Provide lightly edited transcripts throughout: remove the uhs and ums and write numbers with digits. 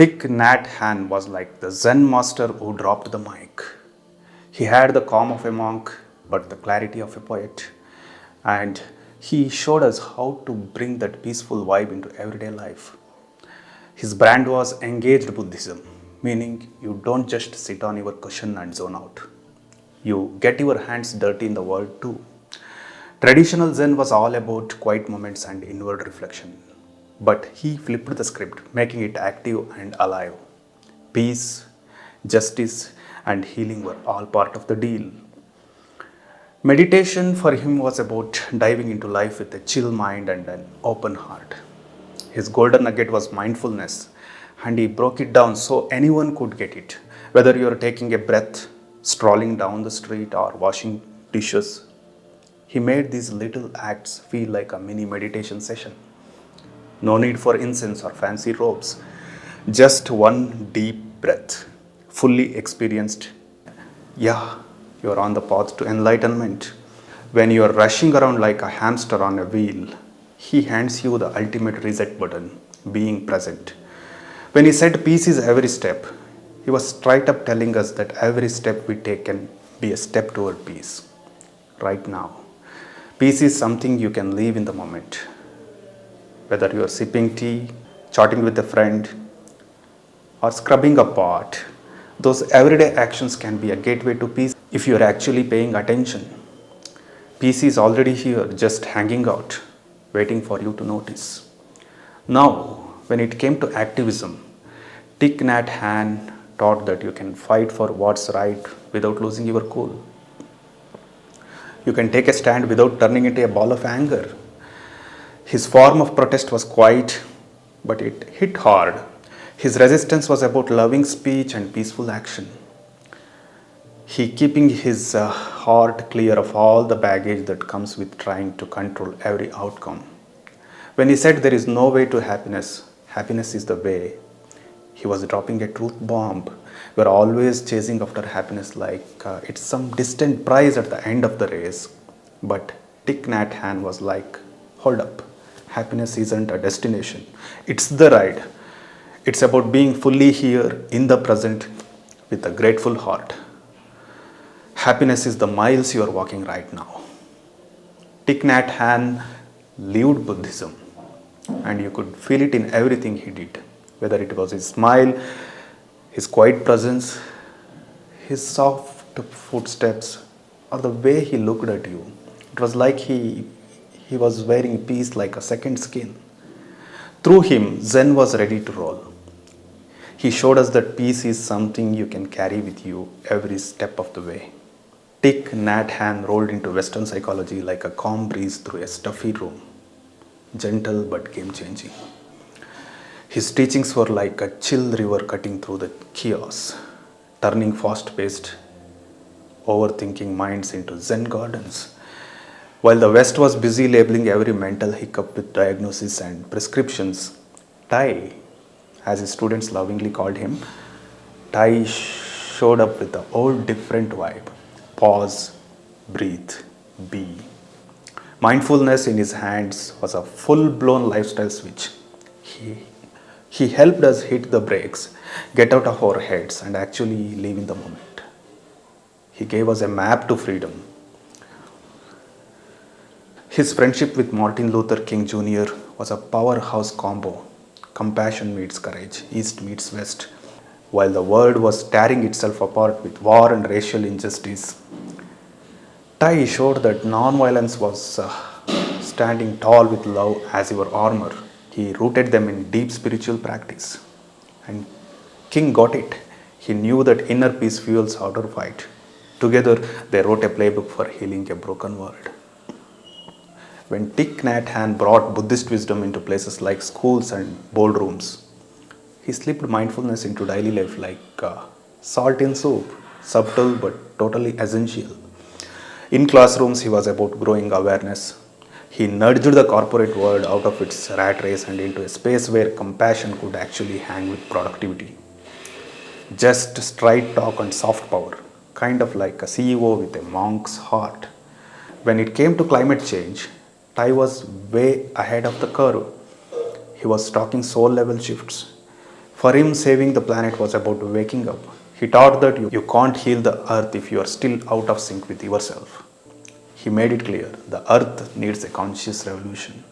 Thich Nhat Hanh was like the Zen master who dropped the mic. He had the calm of a monk, but the clarity of a poet. And he showed us how to bring that peaceful vibe into everyday life. His brand was engaged Buddhism, meaning you don't just sit on your cushion and zone out. You get your hands dirty in the world too. Traditional Zen was all about quiet moments and inward reflection. But he flipped the script, making it active and alive. Peace, justice, and healing were all part of the deal. Meditation for him was about diving into life with a chill mind and an open heart. His golden nugget was mindfulness, and he broke it down so anyone could get it. Whether you're taking a breath, strolling down the street, or washing dishes, he made these little acts feel like a mini meditation session. No need for incense or fancy robes. Just one deep breath, fully experienced. Yeah, you're on the path to enlightenment. When you're rushing around like a hamster on a wheel, he hands you the ultimate reset button, being present. When he said peace is every step, he was straight up telling us that every step we take can be a step toward peace. Right now. Peace is something you can live in the moment. Whether you are sipping tea, chatting with a friend, or scrubbing a pot, those everyday actions can be a gateway to peace if you are actually paying attention. Peace is already here, just hanging out, waiting for you to notice. Now, when it came to activism, Thich Nhat Hanh taught that you can fight for what's right without losing your cool. You can take a stand without turning into a ball of anger. His form of protest was quiet, but it hit hard. His resistance was about loving speech and peaceful action. He keeping his heart clear of all the baggage that comes with trying to control every outcome. When he said there is no way to happiness, happiness is the way, he was dropping a truth bomb. We're always chasing after happiness like it's some distant prize at the end of the race. But Thich Nhat Hanh was like, hold up. Happiness isn't a destination, it's the ride. It's about being fully here in the present with a grateful heart. Happiness is the miles you are walking right now. Thich Nhat Hanh lived Buddhism, and you could feel it in everything he did, whether it was his smile, his quiet presence, his soft footsteps, or the way he looked at you. It was like he was wearing peace like a second skin. Through him, Zen was ready to roll. He showed us that peace is something you can carry with you every step of the way. Thich Nhat Hanh rolled into Western psychology like a calm breeze through a stuffy room. Gentle but game-changing. His teachings were like a chill river cutting through the chaos, turning fast-paced, overthinking minds into Zen gardens. While the West was busy labeling every mental hiccup with diagnoses and prescriptions, Thay, as his students lovingly called him, Thay showed up with a whole different vibe. Pause, breathe, be. Mindfulness in his hands was a full-blown lifestyle switch. He helped us hit the brakes, get out of our heads, and actually live in the moment. He gave us a map to freedom. His friendship with Martin Luther King Jr. was a powerhouse combo. Compassion meets courage, East meets West. While the world was tearing itself apart with war and racial injustice, Thay showed that non-violence was standing tall with love as your armor. He rooted them in deep spiritual practice. And King got it. He knew that inner peace fuels outer fight. Together, they wrote a playbook for healing a broken world. When Thich Nhat Hanh brought Buddhist wisdom into places like schools and boardrooms, he slipped mindfulness into daily life like salt in soup, subtle but totally essential. In classrooms, he was about growing awareness. He nudged the corporate world out of its rat race and into a space where compassion could actually hang with productivity. Just straight talk and soft power, kind of like a CEO with a monk's heart. When it came to climate change, Thay was way ahead of the curve. He was talking soul level shifts, For him, saving the planet was about waking up. He taught that you can't heal the earth if you are still out of sync with yourself. He made it clear the earth needs a conscious revolution.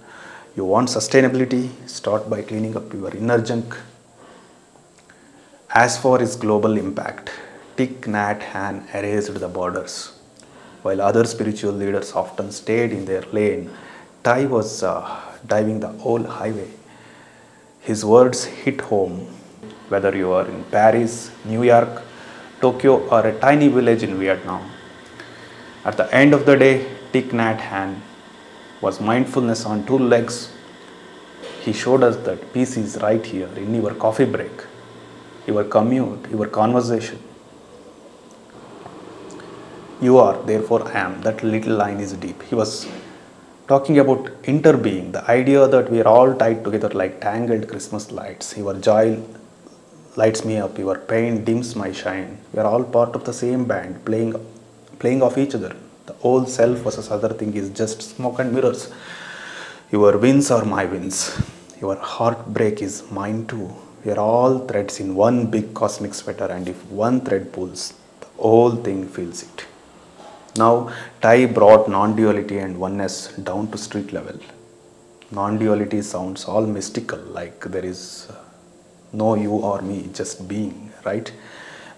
You want sustainability? Start by cleaning up your inner junk. As for his global impact, Thich Nhat Hanh erased the borders. While other spiritual leaders often stayed in their lane, Thay was driving the whole highway. His words hit home, whether you are in Paris, New York, Tokyo, or a tiny village in Vietnam. At the end of the day, Thich Nhat Hanh was mindfulness on two legs. He showed us that peace is right here in your coffee break, your commute, your conversation. You are, therefore I am. That little line is deep. He was talking about interbeing, the idea that we are all tied together like tangled Christmas lights. Your joy lights me up, your pain dims my shine. We are all part of the same band, playing off each other. The old self versus other thing is just smoke and mirrors. Your wins are my wins. Your heartbreak is mine too. We are all threads in one big cosmic sweater, and if one thread pulls, the whole thing feels it. Now, Thay brought non-duality and oneness down to street level. Non-duality sounds all mystical, like there is no you or me, just being, right?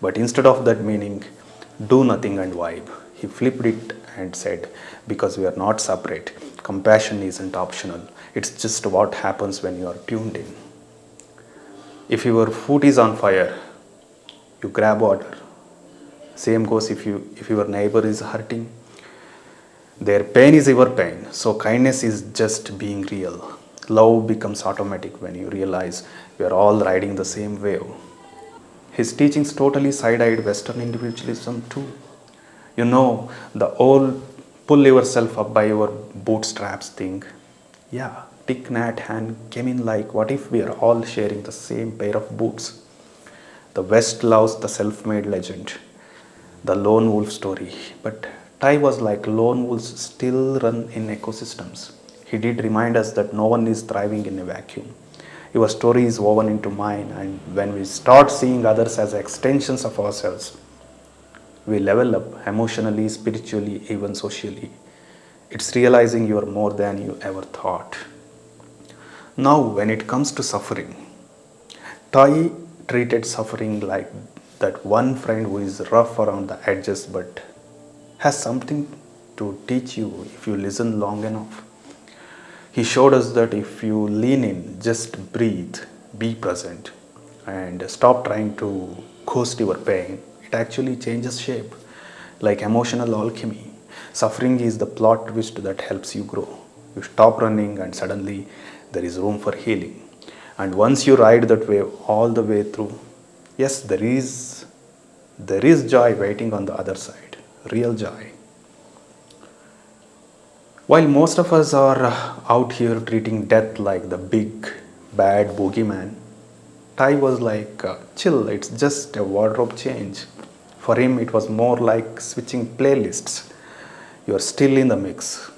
But instead of that meaning, do nothing and vibe, he flipped it and said, because we are not separate, compassion isn't optional. It's just what happens when you are tuned in. If your foot is on fire, you grab water. Same goes if your neighbor is hurting. Their pain is your pain. So kindness is just being real. Love becomes automatic when you realize we are all riding the same wave. His teachings totally side-eyed Western individualism too. You know, the old pull yourself up by your bootstraps thing. Yeah, Thich Nhat Hanh came in like, what if we are all sharing the same pair of boots? The West loves the self-made legend, the lone wolf story. But Thay was like, lone wolves still run in ecosystems. He did remind us that no one is thriving in a vacuum. Your story is woven into mine, and when we start seeing others as extensions of ourselves, we level up emotionally, spiritually, even socially. It's realizing you are more than you ever thought. Now, when it comes to suffering, Thay treated suffering like that one friend who is rough around the edges but has something to teach you if you listen long enough. He showed us that if you lean in, just breathe, be present, and stop trying to ghost your pain, it actually changes shape. Like emotional alchemy, suffering is the plot twist that helps you grow. You stop running and suddenly there is room for healing. And once you ride that wave all the way through, yes, there is joy waiting on the other side, real joy. While most of us are out here treating death like the big bad boogeyman, Thay was like, chill, it's just a wardrobe change. For him, it was more like switching playlists. You are still in the mix,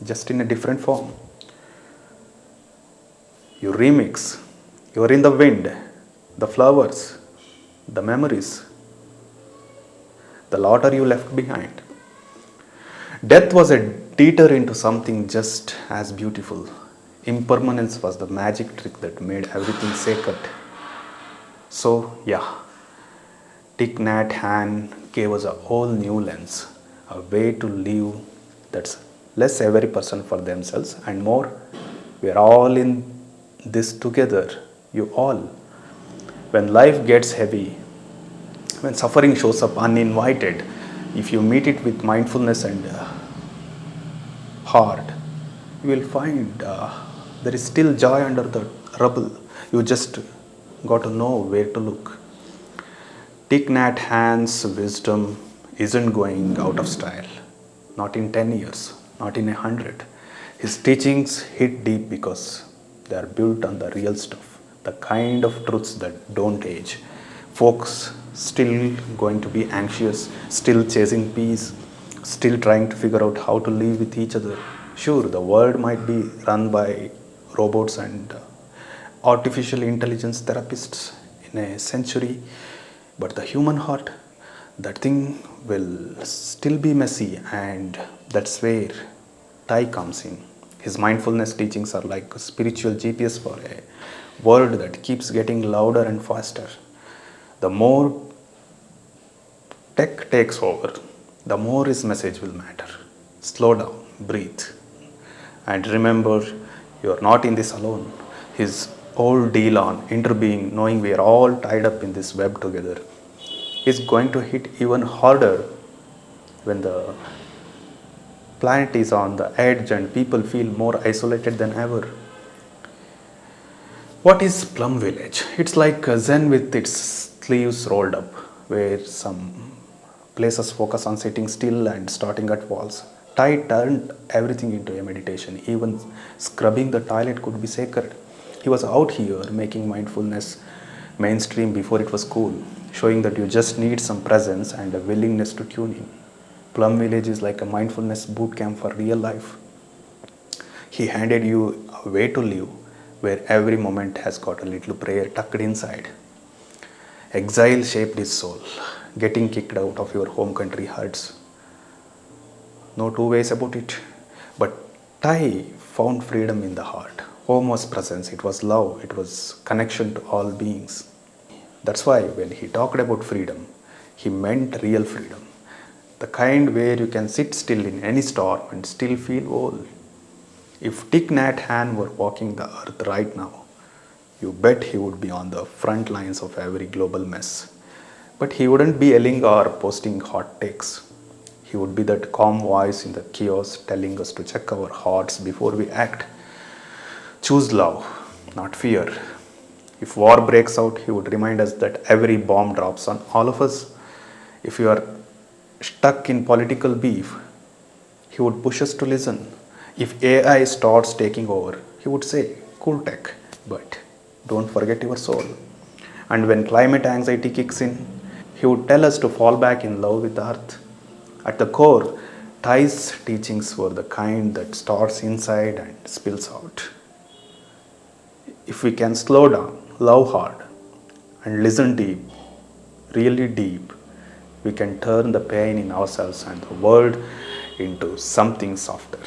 just in a different form. You remix, you are in the wind, the flowers, the memories, the laughter you left behind. Death was a detour into something just as beautiful. Impermanence was the magic trick that made everything sacred. So, yeah, Thich Nhat Hanh gave us a whole new lens, a way to live that's less every person for themselves and more, we are all in this together, you all. When life gets heavy, when suffering shows up uninvited, if you meet it with mindfulness and heart, you will find there is still joy under the rubble. You just got to know where to look. Thich Nhat Hanh's wisdom isn't going out of style. Not in 10 years, not in 100. His teachings hit deep because they are built on the real stuff, the kind of truths that don't age. Folks still going to be anxious, still chasing peace, still trying to figure out how to live with each other. Sure, the world might be run by robots and artificial intelligence therapists in a century, but the human heart, that thing will still be messy, and that's where Thay comes in. His mindfulness teachings are like a spiritual GPS for a world that keeps getting louder and faster. The more tech takes over, the more his message will matter. Slow down, breathe, and remember, you are not in this alone. His whole deal on interbeing, knowing we are all tied up in this web together, is going to hit even harder when the planet is on the edge and people feel more isolated than ever. What is Plum Village? It's like a Zen with its sleeves rolled up, where some places focus on sitting still and starting at walls. Thay turned everything into a meditation. Even scrubbing the toilet could be sacred. He was out here making mindfulness mainstream before it was cool, showing that you just need some presence and a willingness to tune in. Plum Village is like a mindfulness boot camp for real life. He handed you a way to live where every moment has got a little prayer tucked inside. Exile shaped his soul. Getting kicked out of your home country hurts. No two ways about it. But Thay found freedom in the heart. Home was presence, it was love, it was connection to all beings. That's why when he talked about freedom, he meant real freedom. The kind where you can sit still in any storm and still feel whole. If Thich Nhat Hanh were walking the earth right now, you bet he would be on the front lines of every global mess. But he wouldn't be yelling or posting hot takes. He would be that calm voice in the chaos telling us to check our hearts before we act. Choose love, not fear. If war breaks out, he would remind us that every bomb drops on all of us. If you are stuck in political beef, he would push us to listen. If AI starts taking over, he would say, cool tech, but don't forget your soul. And when climate anxiety kicks in, he would tell us to fall back in love with the earth. At the core, Thay's teachings were the kind that starts inside and spills out. If we can slow down, love hard, and listen deep, really deep, we can turn the pain in ourselves and the world into something softer.